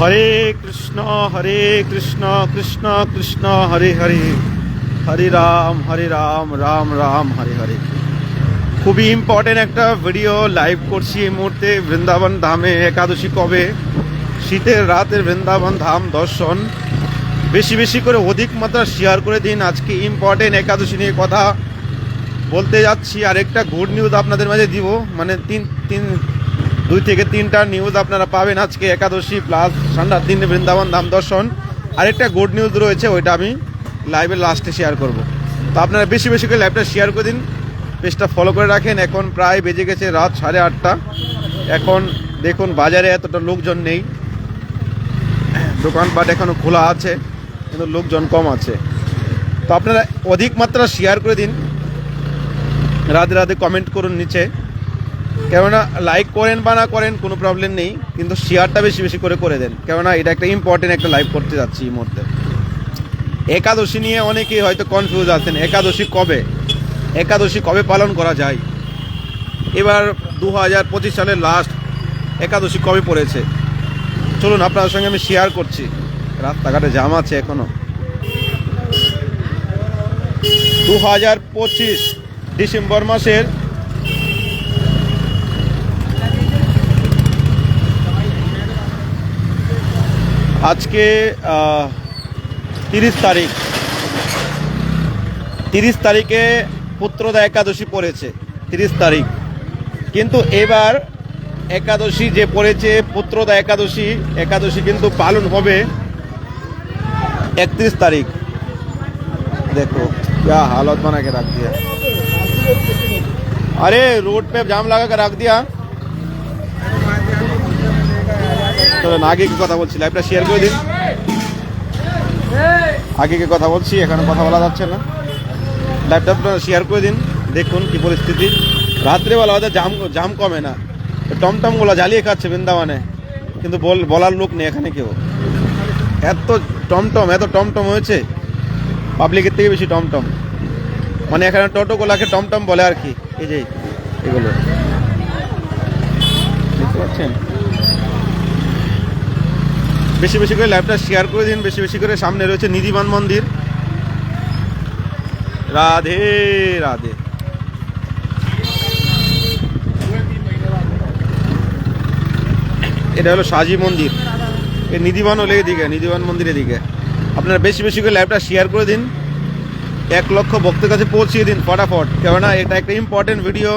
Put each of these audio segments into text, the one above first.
হরে কৃষ্ণ কৃষ্ণ কৃষ্ণ হরে হরে, হরে রাম রাম রাম হরে হরে। খুবই ইম্পর্টেন্ট একটা video live করছি এই মুহূর্তে। বৃন্দাবন ধামে একাদশী কবে, শীতের রাতের বৃন্দাবন ধাম দর্শন। বেশি বেশি করে অধিক মাত্রা শেয়ার করে দিন। আজকে ইম্পর্টেন্ট একাদশী নিয়ে কথা বলতে যাচ্ছি। আর একটা গুড নিউজ আপনাদের মাঝে দিব, মানে দুই থেকে তিনটা নিউজ আপনারা পাবেন আজকে একাদশী প্লাস ঠান্ডার দিনে বৃন্দাবন ধাম দর্শন। আরেকটা গুড নিউজ রয়েছে, ওইটা আমি লাইভের লাস্টে শেয়ার করব। তো আপনারা বেশি বেশি করে লাইভটা শেয়ার করে দিন, পেজটা ফলো করে রাখেন। এখন প্রায় বেজে গেছে রাত 8:30। এখন দেখুন বাজারে এতটা লোকজন নেই, দোকানপাট এখনও খোলা আছে কিন্তু লোকজন কম আছে। তো আপনারা অধিক মাত্রা শেয়ার করে দিন, রাধে রাধে কমেন্ট করুন নিচে। কেননা লাইক করেন বা না করেন কোনো প্রবলেম নেই, কিন্তু শেয়ারটা বেশি বেশি করে দেন। কেননা এটা একটা ইম্পর্টেন্ট একটা লাইভ করতে যাচ্ছি এই মুহূর্তে। একাদশী নিয়ে অনেকেই হয়তো কনফিউজ আছেন, একাদশী কবে পালন করা যায়। এবার 2025 সালের লাস্ট একাদশী কবে পড়েছে চলুন আপনাদের সঙ্গে আমি শেয়ার করছি। রাস্তাঘাটে জাম আছে এখনো। 2025 ডিসেম্বর মাসের আজকে 30 তারিখে পুত্রদা একাদশী পড়েছে 30 তারিখ। কিন্তু এবার একাদশী যে পড়েছে পুত্রদা একাদশী কিন্তু পালন হবে 31 तारीख। देखो क्या हालत बना के रख दिया, अरे रोड पे जाम लगा कर रख दिया। तो आगे की কথা বলছি, লাইভটা শেয়ার করে দিন। আগে কি কথা বলছি, এখানে কথা বলা যাচ্ছে না। লাইভটা আপনারা শেয়ার করে দিন, দেখুন কি পরিস্থিতি। রাত্রেবেলা হয়তো জাম কমে না, টমটমগুলো জ্বালিয়ে খাচ্ছে বৃন্দাবনে, কিন্তু বলার লোক নেই এখানে কেউ। এত টমটম হয়েছে, পাবলিকের থেকে বেশি টমটম। মানে এখানে টোটোগুলাকে টমটম বলে আর কি। এই যে এগুলো দেখতে পাচ্ছেন। বেশি বেশি করে লাইভটা শেয়ার করে দিন, বেশি বেশি করে। সামনে রয়েছে নিধিবান মন্দির। রাধে রাধে। এটা হলো সাজি মন্দির, এই নিধিবান হলে এদিকে, নিধিবান মন্দিরের দিকে। আপনারা বেশি বেশি করে লাইভটা শেয়ার করে দিন, 1 লক্ষ ভক্তের কাছে পৌঁছিয়ে দিন ফটাফট। কেননা এটা একটা ইম্পর্টেন্ট ভিডিও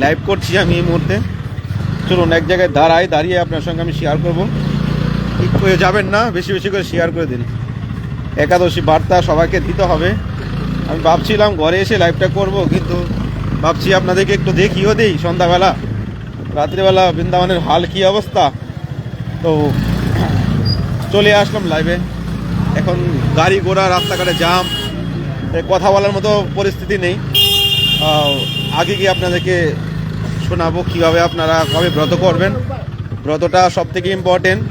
লাইভ করছি আমি এই মুহূর্তে। চলুন এক জায়গায় দাঁড়িয়ে আপনার সঙ্গে আমি শেয়ার করব। ঠিক হয়ে যাবেন না, বেশি বেশি করে শেয়ার করে দিন। একাদশী বার্তা সবাইকে দিতে হবে। আমি ভাবছিলাম ঘরে এসে লাইভটা করব, কিন্তু ভাবছি আপনাদেরকে একটু দেখিও দেই সন্ধ্যাবেলা, রাত্রিবেলা বৃন্দাবনের হাল কী অবস্থা। তো চলে আসলাম লাইভে। এখন গাড়ি ঘোড়া, রাস্তাঘাটে জাম, কথা বলার মতো পরিস্থিতি নেই। আগে গিয়ে আপনাদেরকে শোনাবো কীভাবে আপনারা কবে ব্রত করবেন। ব্রতটা সব থেকে ইম্পর্টেন্ট।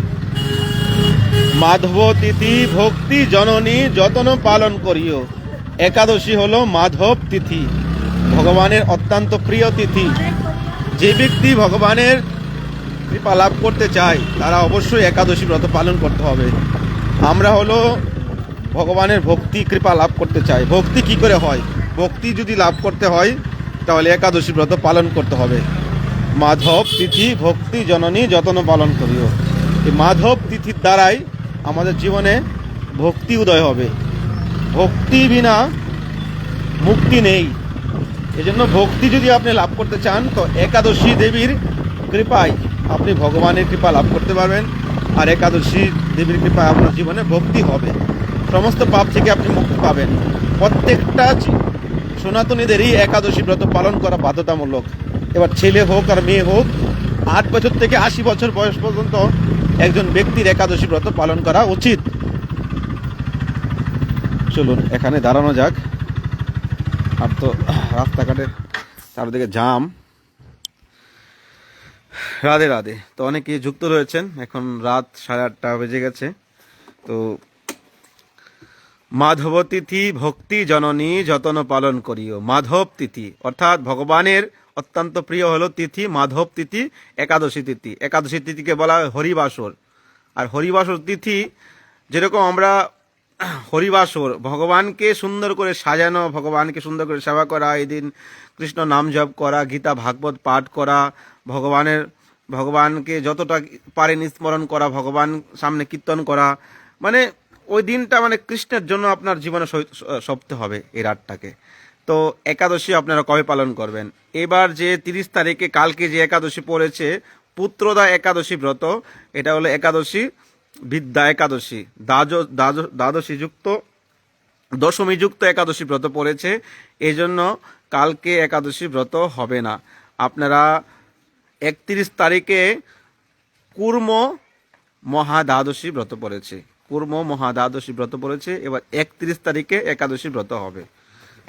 মাধব তিথি ভক্তি জননী যতন পালন করিও। একাদশী হলো মাধব তিথি, ভগবানের অত্যন্ত প্রিয় তিথি। যে ব্যক্তি ভগবানের কৃপা লাভ করতে চায় তারা অবশ্যই একাদশী ব্রত পালন করতে হবে। আমরা হলো ভগবানের ভক্তি কৃপা লাভ করতে চাই। ভক্তি কি করে হয়? ভক্তি যদি লাভ করতে হয় তাহলে একাদশী ব্রত পালন করতে হবে। মাধব তিথি ভক্তি জননী যতন পালন করিও। এই মাধব তিথির দ্বারাই আমাদের জীবনে ভক্তি উদয় হবে। ভক্তি বিনা মুক্তি নেই। এজন্য ভক্তি যদি আপনি লাভ করতে চান তো একাদশী দেবীর কৃপায় আপনি ভগবানের কৃপা লাভ করতে পারবেন। আর একাদশী দেবীর কৃপায় আপনার জীবনে ভক্তি হবে, সমস্ত পাপ থেকে আপনি মুক্তি পাবেন। প্রত্যেকটা সনাতনীদেরই একাদশী ব্রত পালন করা বাধ্যতামূলক। এবার ছেলে হোক আর মেয়ে হোক, 8 বছর থেকে 80 বছর বয়স পর্যন্ত একজন ব্যক্তির একাদশী ব্রত পালন করা উচিত। চলুন এখানে দাঁড়ানো যাক। আর তো রাস্তাঘাটের চারদিকে জাম। রাধে রাধে। তো অনেকেই যুক্ত রয়েছেন, এখন রাত 8:30 বেজে গেছে। তো মাধব তিথি ভক্তি জননী যতন পালন করিও। মাধব তিথি অর্থাৎ ভগবানের অত্যন্ত প্রিয় হলো তিথি মাধব তিথি, একাদশী তিথি। একাদশী তিথিকে বলা হয় হরিবাসর। আর হরিবাসর তিথি যেরকম আমরা হরিবাসর ভগবানকে সুন্দর করে সাজানো, ভগবানকে সুন্দর করে সেবা করা, এই দিন কৃষ্ণ নাম জপ করা, গীতা ভাগবত পাঠ করা, ভগবানকে যতটা পারেন স্মরণ করা, ভগবান সামনে কীর্তন করা, মানে ওই দিনটা মানে কৃষ্ণের জন্য আপনার জীবনে সপতে হবে এই রাতটাকে। তো একাদশী আপনারা কবে পালন করবেন? এবার যে 30 তারিখে কালকে যে একাদশী পড়েছে পুত্রদা একাদশী ব্রত, এটা হলো একাদশী বিদ্যা একাদশী, দ্বাদশী যুক্ত দশমী যুক্ত একাদশী ব্রত পড়েছে, এই জন্য কালকে একাদশী ব্রত হবে না। আপনারা 31 তারিখে কুর্ম মহাদ্বাদশী ব্রত পড়েছে, কুর্ম মহাদ্বাদশী ব্রত পড়েছে, এবার 31 তারিখে একাদশী ব্রত হবে।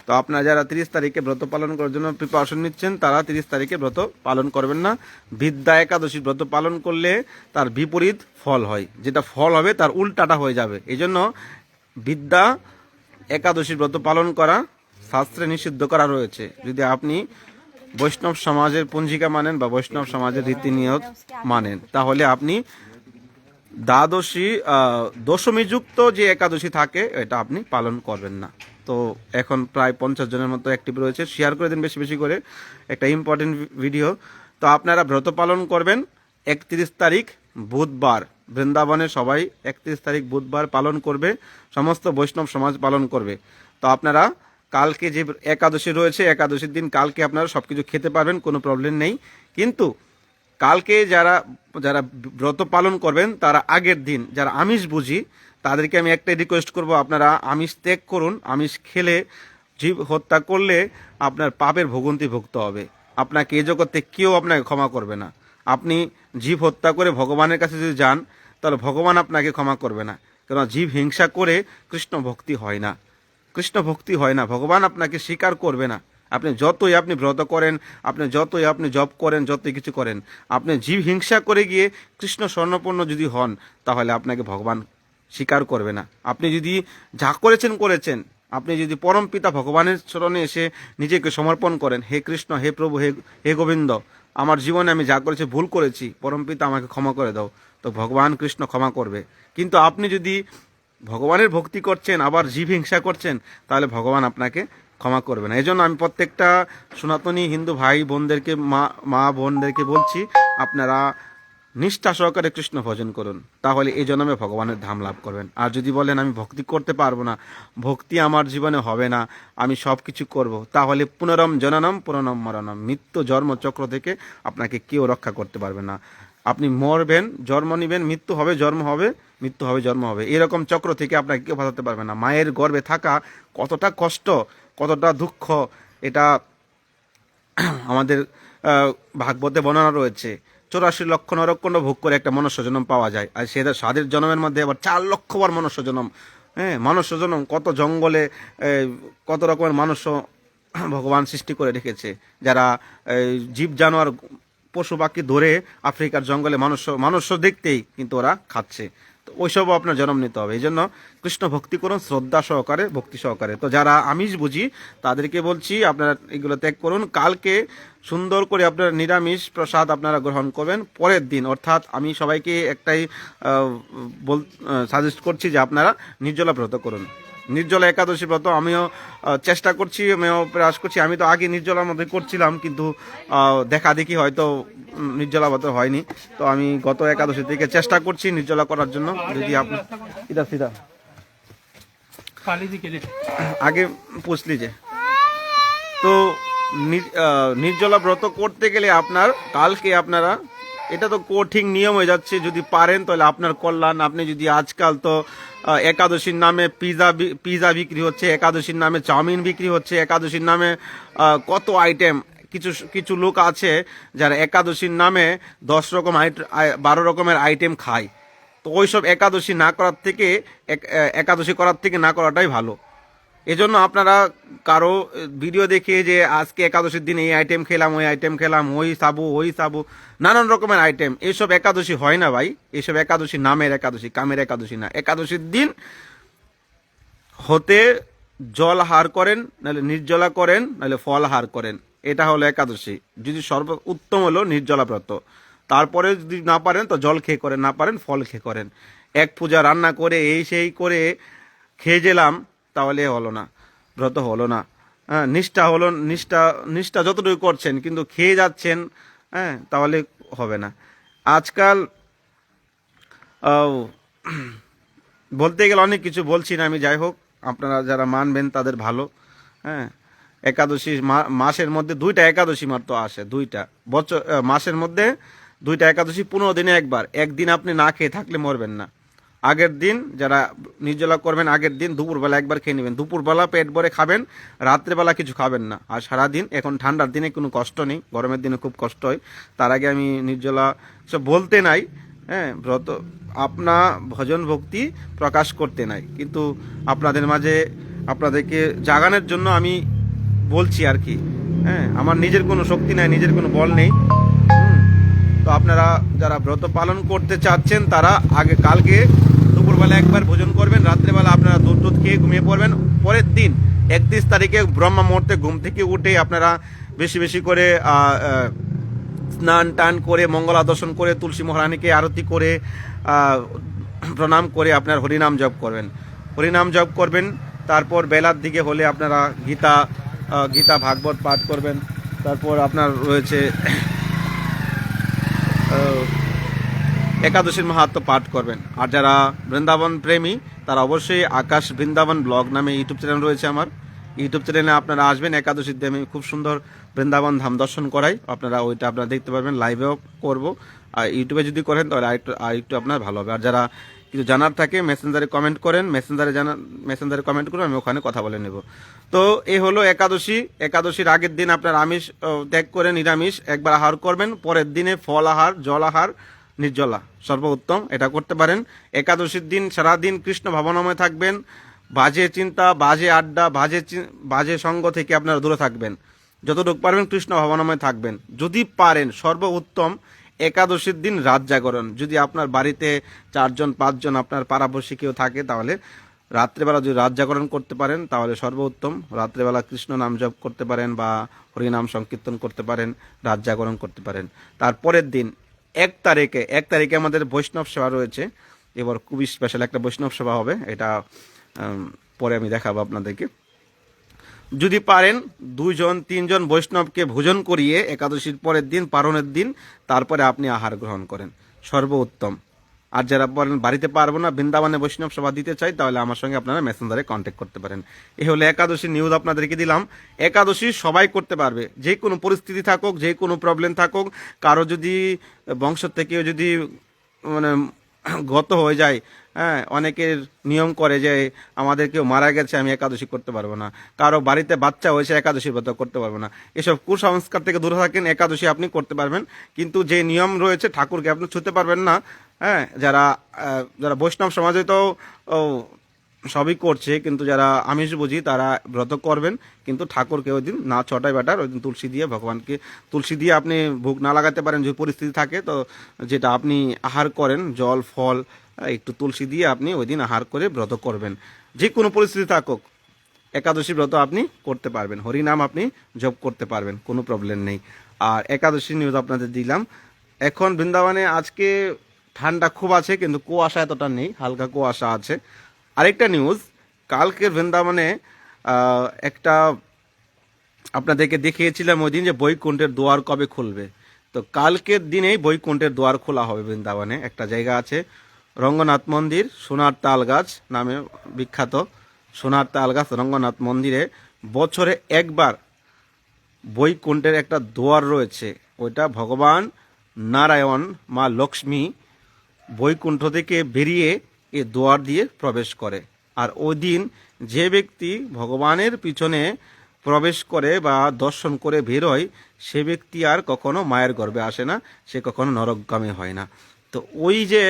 তো আপনারা যারা 30 তারিখে ব্রত পালন করার জন্য প্রিপারেশন নিচ্ছেন তারা 30 তারিখে ব্রত পালন করবেন না। বিদ্যা একাদশী ব্রত পালন করলে তার বিপরীত ফল হয়, যেটা ফল হবে তার উল্টাটা হয়ে যাবে। এই জন্য বিদ্যা একাদশী ব্রত পালন করা শাস্ত্রে নিষিদ্ধ করা রয়েছে। যদি আপনি বৈষ্ণব সমাজের পঞ্জিকা মানেন বা বৈষ্ণব সমাজের রীতিনিয়ম মানেন, তাহলে আপনি দশমী যুক্ত যে একাদশী থাকে এটা আপনি পালন করবেন না। তো এখন প্রায় 50 জনের মতো অ্যাক্টিভ রয়েছে, শেয়ার করে দিন বেশি বেশি করে, একটা ইম্পর্টেন্ট ভিডিও। তো আপনারা ব্রত পালন করবেন 31 তারিখ বুধবার, বৃন্দাবনে সবাই 31 তারিখ বুধবার পালন করবে, সমস্ত বৈষ্ণব সমাজ পালন করবে। তো আপনারা কালকে যে একাদশী রয়েছে একাদশীর দিন কালকে আপনারা সব কিছু খেতে পারবেন, কোনো প্রবলেম নেই। কিন্তু কালকে যারা যারা ব্রত পালন করবেন তারা আগের দিন যারা আমিষ বুঝি তাদেরকে আমি একটাই রিকোয়েস্ট করব, আপনারা আমিষ ত্যাগ করুন। আমিষ খেলে, জীব হত্যা করলে আপনার পাপের ভোগান্তি ভুগতে হবে। আপনাকে এই জগতে কেউ আপনাকে ক্ষমা করবে না। আপনি জীব হত্যা করে ভগবানের কাছে যদি যান তাহলে ভগবান আপনাকে ক্ষমা করবে না, কারণ জীব হিংসা করে কৃষ্ণ ভক্তি হয় না, কৃষ্ণ ভক্তি হয় না, ভগবান আপনাকে স্বীকার করবে না। আপনি যতই আপনি ব্রত করেন, আপনি যতই আপনি জপ করেন, যতই কিছু করেন, আপনি জীব হিংসা করে গিয়ে কৃষ্ণ স্বর্ণপন্ন যদি হন তাহলে আপনাকে ভগবান স্বীকার করবে না। আপনি যদি যা করেছেন, আপনি যদি পরম পিতা ভগবানের চরণে এসে নিজেকে সমর্পণ করেন, হে কৃষ্ণ, হে প্রভু, হে গোবিন্দ, আমার জীবনে আমি যা করেছি ভুল করেছি, পরম পিতা আমাকে ক্ষমা করে দাও, তো ভগবান কৃষ্ণ ক্ষমা করবে। কিন্তু আপনি যদি ভগবানের ভক্তি করছেন আবার জীব হিংসা করছেন তাহলে ভগবান আপনাকে ক্ষমা করবে না। এই জন্য আমি প্রত্যেকটা সনাতনী হিন্দু ভাই বোনদেরকে, মা বোনদেরকে বলছি, আপনারা নিষ্ঠা সহকারে কৃষ্ণ ভজন করুন, তাহলে এই জন্মে ভগবানের ধাম লাভ করবেন। আর যদি বলেন আমি ভক্তি করতে পারবো না, ভক্তি আমার জীবনে হবে না, আমি সব কিছু করবো, তাহলে পুনরম জননম পুনরম মরণম, মৃত্যু জন্ম চক্র থেকে আপনাকে কেউ রক্ষা করতে পারবে না। আপনি মরবেন, জন্ম নিবেন, মৃত্যু হবে, জন্ম হবে, মৃত্যু হবে, জন্ম হবে, এরকম চক্র থেকে আপনাকে কেউ বাঁচাতে পারবে না। মায়ের গর্ভে থাকা কতটা কষ্ট, কতটা দুঃখ, এটা আমাদের ভাগবতে বর্ণনা রয়েছে। 84 লক্ষ নরকণ্ড ভোগ করে একটা মনুষ্য জন্ম পাওয়া যায়, আর সে স্বাদের জন্মের মধ্যে আবার 4 লক্ষ বার মনুষ্য জন্ম। হ্যাঁ, মনুষ্য জন্ম, কত জঙ্গলে কত রকমের মানুষ ভগবান সৃষ্টি করে রেখেছে, যারা জীব জানোয়ার পশু পাখি ধরে আফ্রিকার জঙ্গলে মানুষ দেখতেই কিন্তু ওরা খাচ্ছে। তো ওইসবও আপনার জন্ম নিতে হবে। এই জন্য কৃষ্ণ ভক্তি করুন শ্রদ্ধা সহকারে, ভক্তি সহকারে। তো যারা আমিষ বুঝি তাদেরকে বলছি আপনারা এগুলো ত্যাগ করুন। কালকে সুন্দর করে আপনারা নিরামিষ প্রসাদ আপনারা গ্রহণ করবেন। পরের দিন অর্থাৎ আমি সবাইকে একটাই সাজেস্ট করছি যে আপনারা নির্জলা ব্রত করুন, নির্জলা একাদশী ব্রত। আমিও চেষ্টা করছি, আমিও প্রয়াস করছি। আমি তো আগে নির্জলার মধ্যে করছিলাম, কিন্তু দেখা দেখি হয়তো নির্জলা ব্রত হয়নি। তো আমি গত একাদশী থেকে চেষ্টা করছি নির্জলা করার জন্য। যদি আপনি সিধা আগে পুছলি যে, তো নির্জলা ব্রত করতে গেলে আপনার কালকে আপনারা, এটা তো কঠিন নিয়ম হয়ে যাচ্ছে, যদি পারেন তাহলে আপনার কল্যাণ। আপনি যদি আজকাল তো একাদশীর নামে পিজা বিক্রি হচ্ছে, একাদশীর নামে চাউমিন বিক্রি হচ্ছে, একাদশীর নামে কত আইটেম। কিছু লোক আছে যারা একাদশীর নামে 10 রকম 12 রকমের আইটেম খায়। তো ওইসব একাদশী না করার থেকে একাদশী করার থেকে না করাটাই ভালো। এজন্য আপনারা কারো ভিডিও দেখে যে আজকে একাদশীর দিন এই আইটেম খেলাম, ওই আইটেম খেলাম, ওই সাবু, নানান রকমের আইটেম, এইসব একাদশী হয় না ভাই। এইসব একাদশী নামের একাদশী, কামের একাদশী না। একাদশীর দিন হতে জল হার করেন, নাহলে নির্জলা করেন, নাহলে ফল হার করেন, এটা হলো একাদশী। যদি উত্তম হলো নির্জলা ব্রত। তারপরে যদি না পারেন তো জল খেয়ে করেন, না পারেন ফল খেয়ে করেন। এক পূজা রান্না করে এই সেই করে খেয়ে গেলাম তাহলে হলো না, ব্রত হলো না। হ্যাঁ, নিষ্ঠা হলো, নিষ্ঠা যতটুকু করছেন কিন্তু খেয়ে যাচ্ছেন, হ্যাঁ, তাহলে হবে না। আজকাল আহ, বলতে গেলে অনেক কিছু বলছি না আমি, যাই হোক আপনারা যারা মানবেন তাদের ভালো। হ্যাঁ, একাদশী মাসের মধ্যে 2টা একাদশী মাত্র আসে, 2টা বছর মাসের মধ্যে 2টা একাদশী, 15 দিনে একবার। একদিন আপনি না খেয়ে থাকলে মরবেন না। আগের দিন যারা নির্জলা করবেন আগের দিন দুপুরবেলা একবার খেয়ে নেবেন, দুপুরবেলা পেট ভরে খাবেন, রাত্রেবেলা কিছু খাবেন না। আর সারাদিন, এখন ঠান্ডার দিনে কোনো কষ্ট নেই, গরমের দিনে খুব কষ্ট হয়। তার আগে আমি নির্জলা সব বলতে নাই, হ্যাঁ, ব্রত আপনা ভজন ভক্তি প্রকাশ করতে নাই, কিন্তু আপনাদের মাঝে আপনাদেরকে জাগানোর জন্য আমি বলছি আর কি। হ্যাঁ, আমার নিজের কোনো শক্তি নাই, নিজের কোনো বল নেই। তো আপনারা যারা ব্রত পালন করতে চাচ্ছেন তারা আগে কালকে দুপুরবেলা একবার ভোজন করবেন, রাত্রেবেলা আপনারা দুধ টুধ খেয়ে ঘুমিয়ে পড়বেন। পরের দিন 31 তারিখে ব্রহ্মা মুহূর্তে ঘুম থেকে উঠে আপনারা বেশি বেশি করে স্নান টান করে, মঙ্গলা দর্শন করে, তুলসী মহারানীকে আরতি করে, প্রণাম করে আপনার হরিনাম জপ করবেন, হরিনাম জপ করবেন। তারপর বেলার দিকে হলে আপনারা গীতা ভাগবত পাঠ করবেন। তারপর আপনার রয়েছে একাদশীর মাহাত্ম্য পাঠ করবেন। আর যারা বৃন্দাবন প্রেমী তারা অবশ্যই আকাশ বৃন্দাবন ব্লগ নামে ইউটিউব চ্যানেল রয়েছে আমার, ইউটিউব চ্যানেলে আপনারা আসবেন। একাদশীর দিনে আমি খুব সুন্দর বৃন্দাবন ধাম দর্শন করাই, আপনারা ওইটা আপনারা দেখতে পারবেন, লাইভেও করব। আর ইউটিউবে যদি করেন তাহলে আরেকটু আপনার ভালো হবে। আর যারা কিছু জানার থাকে মেসেঞ্জারে কমেন্ট করেন, মেসেঞ্জারে কমেন্ট করুন, আমি ওখানে কথা বলে নেব। তো এই হলো একাদশী। একাদশীর আগের দিন আপনার আমিষ ত্যাগ করে নিরামিষ একবার আহার করবেন, পরের দিনে ফল আহার, জল আহার, নির্জলা সর্বোত্তম, এটা করতে পারেন। একাদশীর দিন সারাদিন কৃষ্ণ ভাবনাময় থাকবেন, বাজে চিন্তা, বাজে আড্ডা, বাজে সঙ্গ থেকে আপনারা দূরে থাকবেন, যতটুকু পারবেন কৃষ্ণ ভাবনাময় থাকবেন। যদি পারেন সর্বোত্তম একাদশীর দিন রাত জাগরণ, যদি আপনার বাড়িতে 4জন 5জন আপনার পাড়াপড়শি কেউ থাকে তাহলে রাত্রেবেলা যদি রাত জাগরণ করতে পারেন তাহলে সর্বোত্তম। রাত্রেবেলা কৃষ্ণ নাম জপ করতে পারেন বা হরিনাম সংকীর্তন করতে পারেন, রাত জাগরণ করতে পারেন। তারপরের দিন 1 তারিখে আমাদের বৈষ্ণব সেবা রয়েছে। এবার খুবই স্পেশাল একটা বৈষ্ণব সেবা হবে, এটা পরে আমি দেখাবো আপনাদেরকে। যদি পারেন 2জন 3জন বৈষ্ণবকে ভোজন করিয়ে একাদশীর পরের দিন, পারণের দিন, তারপরে আপনি আহার গ্রহণ করেন, সর্বোত্তম। আর যারা বলেন বাড়িতে পারবো না, বৃন্দাবনে বৈষ্ণব সভা দিতে চাই, তাহলে আমার সঙ্গে আপনারা মেসেঞ্জারে কন্ট্যাক্ট করতে পারেন। এই হলো একাদশী নিউজ আপনাদেরকে দিলাম। একাদশী সবাই করতে পারবে, যে কোনো পরিস্থিতি থাকুক, যে কোনো প্রবলেম থাকুক। কারো যদি বংশ থেকে যদি মানে গত হয়ে যায়, হ্যাঁ, অনেকের নিয়ম করে যে আমাদের কেউ মারা গেছে, আমি একাদশী করতে পারবো না, কারো বাড়িতে বাচ্চা হয়েছে একাদশী ব্রত করতে পারবো না, এসব কুসংস্কার থেকে দূরে থাকেন, একাদশী আপনি করতে পারবেন। কিন্তু যে নিয়ম রয়েছে ঠাকুরকে আপনি ছুঁতে পারবেন না। হ্যাঁ, যারা বৈষ্ণব সমাজে তো সবই করছে, কিন্তু যারা আমিষ বুঝি তারা ব্রত করবেন, কিন্তু ঠাকুরকে ওই দিন না ছটায় বেটার, ওই দিন তুলসী দিয়ে ভগবানকে তুলসী দিয়ে আপনি ভোগ না লাগাতে পারেন যদি পরিস্থিতি থাকে, তো যেটা আপনি আহার করেন জল ফল একটু তুলসী দিয়ে আপনি ওই দিন আহার করে ব্রত করবেন। যে কোনো পরিস্থিতি থাকুক একাদশী ব্রত আপনি করতে পারবেন, হরিনাম আপনি জপ করতে পারবেন, কোনো প্রবলেম নেই। আর একাদশী নিউজ আপনাদের দিলাম। এখন বৃন্দাবনে আজকে ঠান্ডা খুব আছে, কিন্তু কুয়াশা এতটা নেই, হালকা কুয়াশা আছে। আরেকটা নিউজ, কালকের বৃন্দাবনে একটা আপনাদেরকে দেখিয়েছিলাম ওই দিন যে বৈকুণ্ঠের দুয়ার কবে খুলবে। তো কালকের দিনেই বৈকুণ্ঠের দুয়ার খোলা হবে বৃন্দাবনে। একটা জায়গা আছে রঙ্গনাথ মন্দির, সোনার তাল গাছ নামে বিখ্যাত। সোনার তাল গাছ রঙ্গনাথ মন্দিরে বছরে একবার বৈকুণ্ঠের একটা দুয়ার রয়েছে, ওইটা ভগবান নারায়ণ মা লক্ষ্মী বৈকুণ্ঠ থেকে বেরিয়ে এ দুয়ার দিয়ে প্রবেশ করে। আর ওই দিন যে ব্যক্তি ভগবানের পিছনে প্রবেশ করে বা দর্শন করে বেরোয়, সে ব্যক্তি আর কখনো মায়ের গর্ভে আসে না, সে কখনো নরকগামী হয় না। তো ওই যে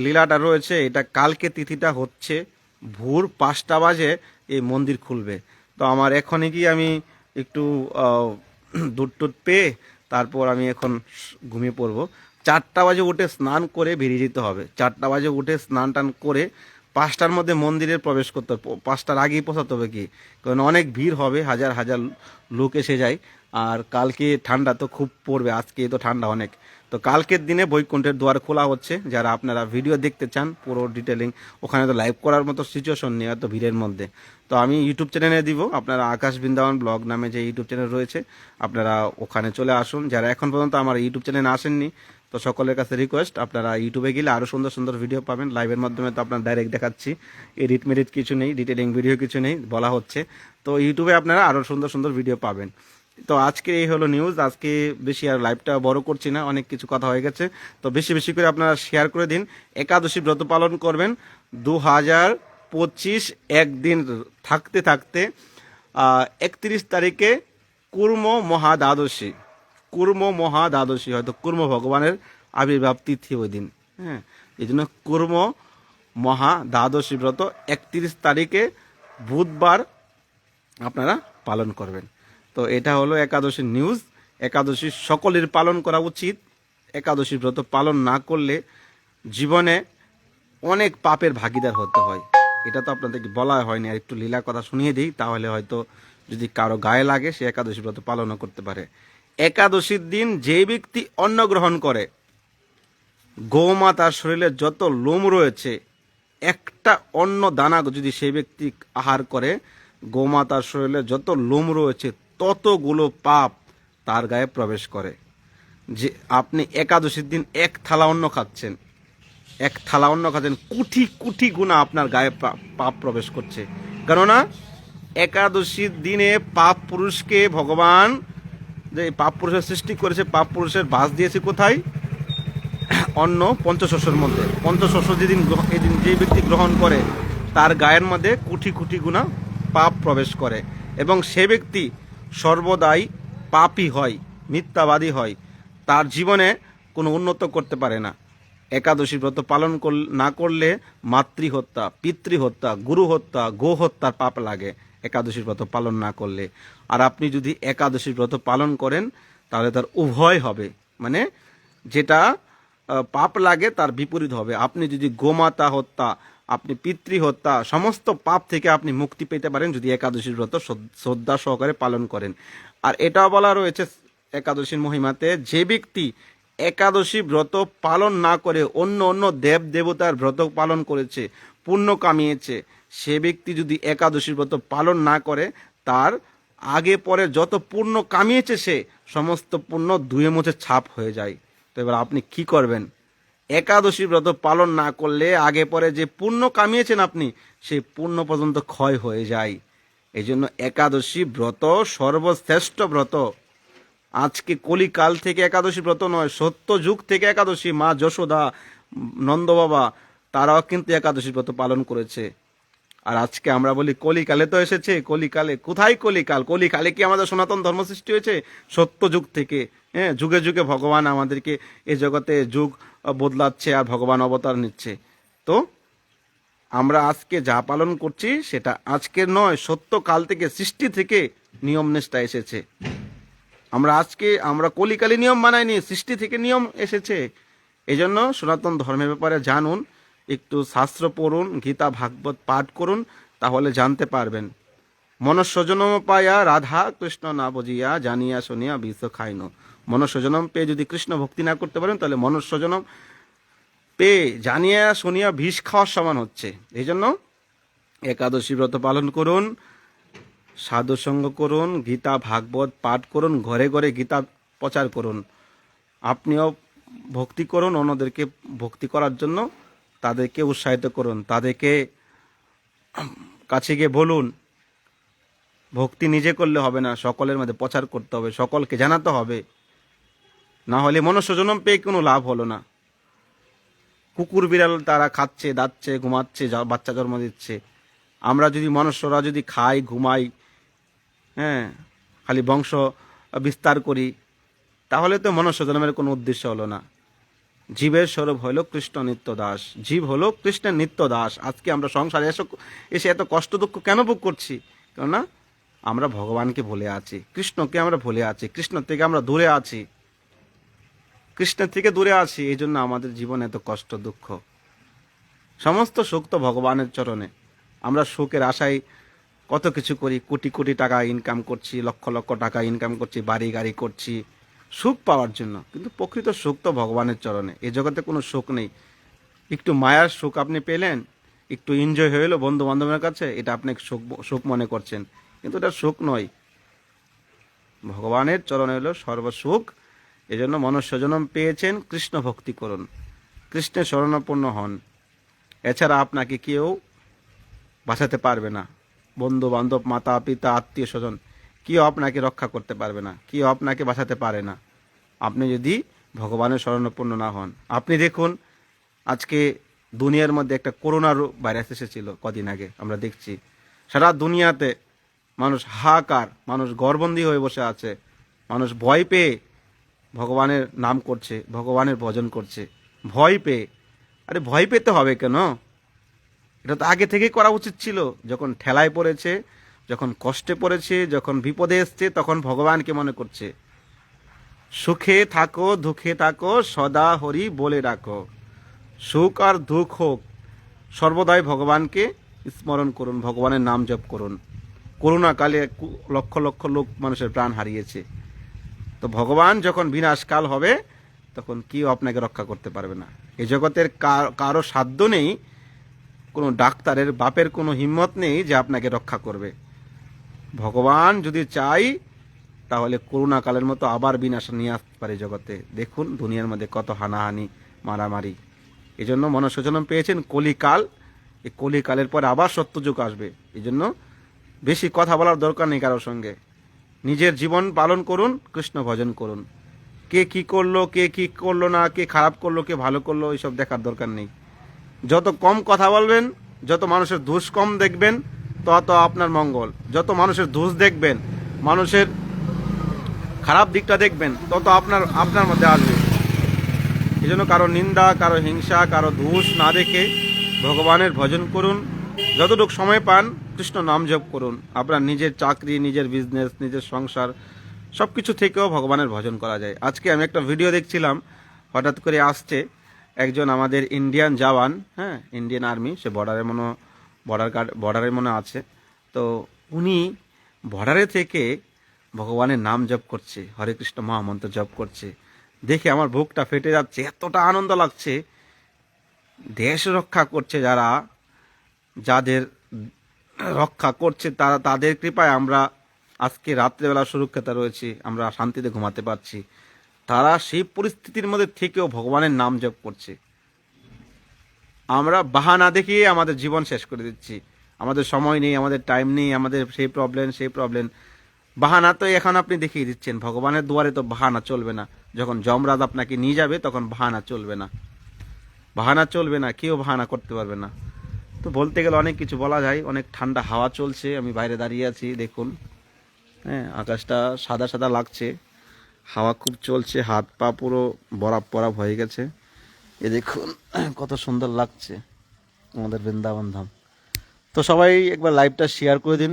লীলাটা রয়েছে, এটা কালকে তিথিটা হচ্ছে ভোর 5টা বাজে এই মন্দির খুলবে। তো আমার এখনই কি আমি একটু দুধ টুধ পেয়ে তারপর আমি এখন ঘুমিয়ে পড়বো। 4টা বাজে উঠে স্নান করে বেরিয়ে যেতে হবে। 4টা বাজে উঠে স্নান টান করে 5টার মধ্যে মন্দিরে প্রবেশ করতে হবে। 5টার আগেই পৌঁছাতে হবে, কি কারণ অনেক ভিড় হবে, হাজার হাজার লোক এসে যায়। আর কালকে ঠান্ডা তো খুব পড়বে, আজকে তো ঠান্ডা অনেক। তো কালকের দিনে বৈকুণ্ঠের দুয়ার খোলা হচ্ছে। যারা আপনারা ভিডিও দেখতে চান পুরো ডিটেলিং, ওখানে তো লাইভ করার মতো সিচুয়েশন নেই এত ভিড়ের মধ্যে। তো আমি ইউটিউব চ্যানেলে দিব, আপনারা আকাশ বৃন্দাবন ব্লগ নামে যে ইউটিউব চ্যানেল রয়েছে আপনারা ওখানে চলে আসুন। যারা এখন পর্যন্ত আমার ইউটিউব চ্যানেলে আসেননি, তো সকলের কাছে রিকোয়েস্ট, আপনারা ইউটিউবে গেলে আরও সুন্দর সুন্দর ভিডিও পাবেন। লাইভের মাধ্যমে তো আপনার ডাইরেক্ট দেখাচ্ছি, এডিট মেডিট কিছু নেই, ডিটেলিং ভিডিও কিছু নেই, বলা হচ্ছে। তো ইউটিউবে আপনারা আরও সুন্দর সুন্দর ভিডিও পাবেন। তো আজকে এই হলো নিউজ। আজকে বেশি আর লাইভটা বড় করছি না, অনেক কিছু কথা হয়ে গেছে। তো বেশি বেশি করে আপনারা শেয়ার করে দিন। একাদশী ব্রত পালন করবেন 2025 একদিন থাকতে থাকতে 31 তারিখে কুর্ম মহাদ্বাদশী, কুর্ম মহাদ্বাদশী, হয়তো কুর্ম ভগবানের আবির্ভাব তিথি ওই দিন। হ্যাঁ, এই জন্য কুর্ম মহাদ্বাদশী ব্রত 31 তারিখে বুধবার আপনারা পালন করবেন। তো এটা হলো একাদশীর নিউজ। একাদশী সকলের পালন করা উচিত। একাদশী ব্রত পালন না করলে জীবনে অনেক পাপের ভাগিদার হতে হয়। এটা তো আপনাদেরকে বলা হয়নি, আর একটু লীলা কথা শুনিয়ে দিই, তাহলে হয়তো যদি কারো গায়ে লাগে সে একাদশী ব্রত পালনও করতে পারে। একাদশীর দিন যে ব্যক্তি অন্ন গ্রহণ করে, গৌমাতার শরীরে যত লোম রয়েছে, একটা অন্ন দানা যদি সেই ব্যক্তি আহার করে, গোমাতার শরীরে যত লোম রয়েছে ততগুলো পাপ তার গায়ে প্রবেশ করে। যে আপনি একাদশীর দিন এক থালা অন্ন খাচ্ছেন, এক থালা অন্ন খাচ্ছেন, কোটি কোটি গুণা আপনার গায়ে পাপ প্রবেশ করছে। কেননা একাদশীর দিনে পাপ পুরুষকে ভগবান যে পাপ পুরুষের সৃষ্টি করেছে, পাপ পুরুষের বাস দিয়েছে কোথায়? অন্ন পঞ্চশস্যের মধ্যে। পঞ্চশস্য যেদিন এদিন যে ব্যক্তি গ্রহণ করে তার গায়ের মধ্যে কোটি কোটি গুণা পাপ প্রবেশ করে, এবং সে ব্যক্তি সর্বদাই পাপী হয়, মিথ্যাবাদী হয়, তার জীবনে কোনো উন্নত করতে পারে না। একাদশী ব্রত পালন না করলে মাতৃহত্যা, পিতৃহত্যা, গুরু হত্যা, গো হত্যার পাপ লাগে একাদশী ব্রত পালন না করলে। আর আপনি যদি একাদশী ব্রত পালন করেন তাহলে তার উভয় হবে, মানে যেটা পাপ লাগে তার বিপরীত হবে। আপনি যদি গোমাতা হত্যা, আপনি পিতৃ হত্যা, সমস্ত পাপ থেকে আপনি মুক্তি পেতে পারেন যদি একাদশীর ব্রত শ্রদ্ধা সহকারে পালন করেন। আর এটাও বলা রয়েছে একাদশীর মহিমাতে, যে ব্যক্তি একাদশী ব্রত পালন না করে অন্য অন্য দেব দেবতার ব্রত পালন করেছে, পুণ্য কামিয়েছে, সে ব্যক্তি যদি একাদশী ব্রত পালন না করে তার আগে পরে যত পুণ্য কামিয়েছে সে সমস্ত পুণ্য ধুয়ে মুছে ছাপ হয়ে যায়। তো এবার আপনি কি করবেন? একাদশী ব্রত পালন না করলে আগে পরে যে পুণ্য কামিয়েছেন আপনি, সেই পুণ্য পর্যন্ত ক্ষয় হয়ে যায়। এই জন্য একাদশী ব্রত সর্বশ্রেষ্ঠ ব্রত। আজকে কলিকাল থেকে একাদশী ব্রত নয়, সত্য যুগ থেকে একাদশী, মা যশোদা, নন্দ বাবা তারাও কিন্তু একাদশী ব্রত পালন করেছে। আর আজকে আমরা বলি কলিকালে তো এসেছে, কলিকালে কোথায়? কলিকাল, কলিকালে কি আমাদের সনাতন ধর্ম সৃষ্টি হয়েছে? সত্য যুগ থেকে। হ্যাঁ, যুগে যুগে ভগবান আমাদেরকে এই জগতে যুগ বদলাচ্ছে আর ভগবান অবতার নিচ্ছে। তো আমরা আজকে যা পালন করছি সেটা আজকের নয়, সত্য কাল থেকে, সৃষ্টি থেকে নিয়ম নিষ্ঠা এসেছে। আমরা কলিকালে নিয়ম বানাইনি, সৃষ্টি থেকে নিয়ম এসেছে। এই জন্য সনাতন ধর্মের ব্যাপারে জানুন, একটু শাস্ত্র পড়ুন, গীতা ভাগবত পাঠ করুন, তাহলে জানতে পারবেন। মনুষ্য জন্ম পাইয়া রাধা কৃষ্ণ না বুঝিয়া, জানিয়া শুনিয়া বিষ খাইন। মনুষ্য জন্ম পেয়ে যদি কৃষ্ণ ভক্তি না করতে পারেন তাহলে মনুষ্য জন্ম পেয়ে জানিয়া শুনিয়া বিষ খাওয়ার সমান হচ্ছে। এই জন্য একাদশী ব্রত পালন করুন, সাধু সঙ্গ করুন, গীতা ভাগবত পাঠ করুন, ঘরে ঘরে গীতা প্রচার করুন। আপনিও ভক্তি করুন, অন্যদেরকে ভক্তি করার জন্য তাদেরকে উৎসাহিত করুন, তাদেরকে কাছে গিয়ে বলুন। ভক্তি নিজে করলে হবে না, সকলের মধ্যে প্রচার করতে হবে, সকলকে জানাতে হবে। না হলে মনুষ্য জন্ম পেয়ে কোনো লাভ হলো না। কুকুর বিড়াল তারা খাচ্ছে, দাচ্ছে, ঘুমাচ্ছে, বাচ্চা জন্ম দিচ্ছে। আমরা যদি মনুষ্যরা যদি খাই, ঘুমাই, হ্যাঁ, খালি বংশ বিস্তার করি, তাহলে তো মনুষ্য জন্মের কোনো উদ্দেশ্য হলো না। জীবের স্বরূপ হলো কৃষ্ণ নিত্য দাস, জীব হলো কৃষ্ণের নিত্য দাস। আজকে আমরা সংসারে এসে এত কষ্ট দুঃখ কেন ভোগ করছি? কেননা আমরা ভগবানকে ভুলে আছি, কৃষ্ণকে আমরা ভুলে আছি, কৃষ্ণ থেকে আমরা দূরে আছি, কৃষ্ণের থেকে দূরে আছি। এই জন্য আমাদের জীবনে এত কষ্ট দুঃখ। সমস্ত সুখ তো ভগবানের চরণে। আমরা সুখের আশায় কত কিছু করি, কোটি কোটি টাকা ইনকাম করছি, লক্ষ লক্ষ টাকা ইনকাম করছি, বাড়ি গাড়ি করছি, সুখ পাওয়ার জন্য, কিন্তু প্রকৃত সুখ তো ভগবানের চরণে। এই জগতে কোনো সুখ নেই। একটু মায়ার সুখ আপনি পেলেন, একটু এনজয় হয়ে এলো বন্ধু বান্ধবের কাছে, এটা আপনি সুখ সুখ মনে করছেন, কিন্তু এটা সুখ নয়। ভগবানের চরণে হলো সর্বসুখ। এজন্য মনুষ্য জন্ম পেয়েছেন, কৃষ্ণ ভক্তি করুন, কৃষ্ণের শরণাপন্ন হন। এছাড়া আপনাকে কেউ বাঁচাতে পারবে না। বন্ধু বান্ধব, মাতা পিতা, আত্মীয় স্বজন, কেউ আপনাকে রক্ষা করতে পারবে না, কেউ আপনাকে বাঁচাতে পারে না, আপনি যদি ভগবানের শরণাপন্ন না হন। আপনি দেখুন, আজকে দুনিয়ার মধ্যে একটা করোনা ভাইরাস এসেছিল কদিন আগে, আমরা দেখছি সারা দুনিয়াতে মানুষ হাহাকার, মানুষ ঘরবন্দি হয়ে বসে আছে, মানুষ ভয় পেয়ে ভগবানের নাম করছে, ভগবানের ভজন করছে, ভয় পেয়ে। আরে ভয় পেতে হবে কেন? এটা তো আগে থেকেই করা উচিত ছিল। যখন ঠেলায় পড়েছে, যখন কষ্টে পড়েছে, যখন বিপদে এসছে, তখন ভগবানকে মনে করছে। সুখে থাকো দুঃখে থাকো সদা হরি বলে ডাকো। সুখ আর দুঃখ হোক, সর্বদাই ভগবানকে স্মরণ করুন, ভগবানের নাম জপ করুন। করোনাকালে লক্ষ লক্ষ লোক মানুষের প্রাণ হারিয়েছে। তো ভগবান যখন বিনাশকাল হবে, তখন কেউ আপনাকে রক্ষা করতে পারবে না। এই জগতের কারো সাধ্য নেই, কোনো ডাক্তারের বাপের কোনো হিম্মত নেই যে আপনাকে রক্ষা করবে। ভগবান যদি চাই, তাহলে করোনা কালের মতো আবার বিনাশ নিয়ে আসতে পারে জগতে। দেখুন দুনিয়ার মধ্যে কত হানাহানি, মারামারি। এই জন্য মনুষ্য জন্ম পেয়েছেন কলিকাল, এই কলিকালের পরে আবার সত্যযুগ আসবে। এই জন্য বেশি কথা বলার দরকার নেই কারোর সঙ্গে। নিজের জীবন পালন করুন, কৃষ্ণ ভজন করুন। কে কি করলো, কে কি করলো না, কে খারাপ করলো, কে ভালো করলো, এইসব দেখার দরকার নেই। যত কম কথা বলবেন, যত মানুষের দোষ কম দেখবেন, তত আপনার মঙ্গল। যত মানুষের দোষ দেখবেন, মানুষের খারাপ দিকটা দেখবেন, তত আপনার আপনার মধ্যে আসবে। এই জন্য কারো নিন্দা, কারো হিংসা, কারো দোষ না দেখে ভগবানের ভজন করুন। যতটুকু সময় পান কৃষ্ণ নাম জপ করুন। আপনার নিজের চাকরি, নিজের বিজনেস, নিজের সংসার, সব কিছু থেকেও ভগবানের ভজন করা যায়। আজকে আমি একটা ভিডিও দেখছিলাম, হঠাৎ করে আসছে একজন আমাদের ইন্ডিয়ান জওয়ান, হ্যাঁ, ইন্ডিয়ান আর্মি, সে বর্ডারে মনে আছে। তো উনি বর্ডারে থেকে ভগবানের নাম জপ করছে, হরে কৃষ্ণ মহামন্ত্র জপ করছে। দেখে আমার বুকটা ফেটে যাচ্ছে, এতটা আনন্দ লাগছে। দেশ রক্ষা করছে যারা, যাদের রক্ষা করছে তারা, তাদের কৃপায় আমরা আজকে রাত্রেবেলা সুরক্ষিত রয়েছি, আমরা শান্তিতে ঘুমাতে পারছি। তারা সেই পরিস্থিতির মধ্যে থেকেও ভগবানের নাম জপ করছে। আমরা বাহানা দেখিয়ে আমাদের জীবন শেষ করে দিচ্ছি। আমাদের সময় নেই, আমাদের টাইম নেই, আমাদের সেই প্রবলেম। বাহানা তো এখন আপনি দেখিয়ে দিচ্ছেন। ভগবানের দুয়ারে তো বাহানা চলবে না। যখন যমরাজ আপনাকে নিয়ে যাবে, তখন বাহানা চলবে না, বাহানা চলবে না, কেউ বাহানা করতে পারবে না। তো বলতে গেলে অনেক কিছু বলা যায়। অনেক ঠান্ডা হাওয়া চলছে, আমি বাইরে দাঁড়িয়ে আছি, দেখুন, হ্যাঁ, আকাশটা সাদা সাদা লাগছে, হাওয়া খুব চলছে, হাত পা পুরো বরফ বরফ হয়ে গেছে। এ দেখুন কত সুন্দর লাগছে আমাদের বৃন্দাবন ধাম। তো সবাই একবার লাইভটা শেয়ার করে দিন,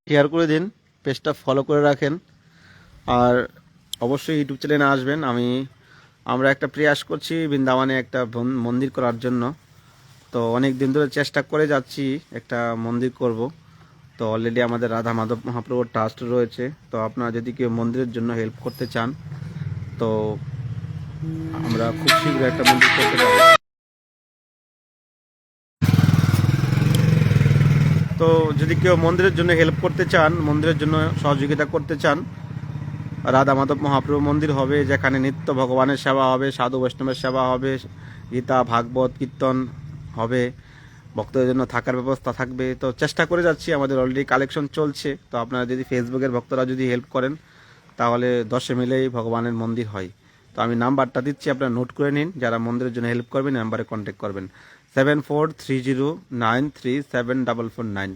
শেয়ার করে দিন, পেজটা ফলো করে রাখেন। আর অবশ্যই ইউটিউব চ্যানেলে আসবেন। আমরা একটা প্রয়াস করছি বৃন্দাবনে একটা মন্দির করার জন্য। তো অনেক দিন ধরে চেষ্টা করে যাচ্ছি একটা মন্দির করব। তো অলরেডি আমাদের রাধা মাধব মহাপ্রভুর ট্রাস্ট রয়েছে। তো আপনারা যদি কেউ মন্দিরের জন্য হেল্প করতে চান, তো আমরা খুব শীঘ্র একটা মন্দির করতে পারি। তো যদি কেউ মন্দিরের জন্য হেল্প করতে চান, মন্দিরের জন্য সহযোগিতা করতে চান, রাধা মাধব মহাপ্রভু মন্দির হবে, যেখানে নিত্য ভগবানের সেবা হবে, সাধু বৈষ্ণবের সেবা হবে, গীতা ভাগবত কীর্তন হবে, ভক্তদের জন্য থাকার ব্যবস্থা থাকবে। তো চেষ্টা করে যাচ্ছি, আমাদের অলরেডি কালেকশন চলছে। তো আপনারা যদি ফেসবুকের ভক্তরা যদি হেল্প করেন, তাহলে 10 মিলেই ভগবানের মন্দির হয়। তো আমি নাম্বারটা দিচ্ছি, আপনারা নোট করে নিন। যারা মন্দিরের জন্য হেল্প করবেন, নাম্বারে কন্ট্যাক্ট করবেন 7430937449,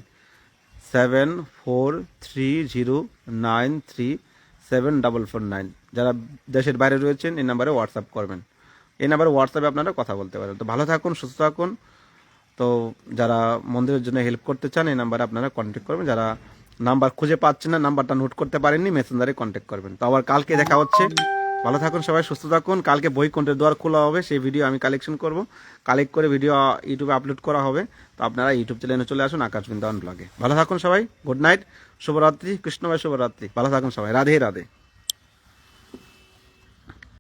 7430937449। যারা দেশের বাইরে রয়েছেন, এই নাম্বারে হোয়াটসঅ্যাপ করবেন। এই নাম্বারে হোয়াটসঅ্যাপে আপনারা কথা বলতে পারেন। তো ভালো থাকুন, সুস্থ থাকুন। তো যারা মন্দিরের জন্য হেল্প করতে চান, এই নাম্বারে আপনারা কন্ট্যাক্ট করবেন। যারা নাম্বার খুঁজে পাচ্ছেন না, নাম্বারটা নোট করতে পারেননি, মেসেঞ্জারে কন্ট্যাক্ট করবেন। তো আবার কালকে দেখা হচ্ছে। ভালো থাকুন সবাই, সুস্থ থাকুন। কালকে বৈকুণ্ঠের দ্বার খোলা হবে, সেই ভিডিও আমি কালেকশন করব, কালেক্ট করে ভিডিও ইউটিউবে আপলোড করা হবে। তো আপনারা ইউটিউব চ্যানেলে চলে আসুন আকাশ বৃন্দাবন ব্লগে। ভালো থাকুন সবাই, গুড নাইট, শুভরাত্রি, কৃষ্ণময় শুভরাত্রি। ভালো থাকুন সবাই, রাধে রাধে।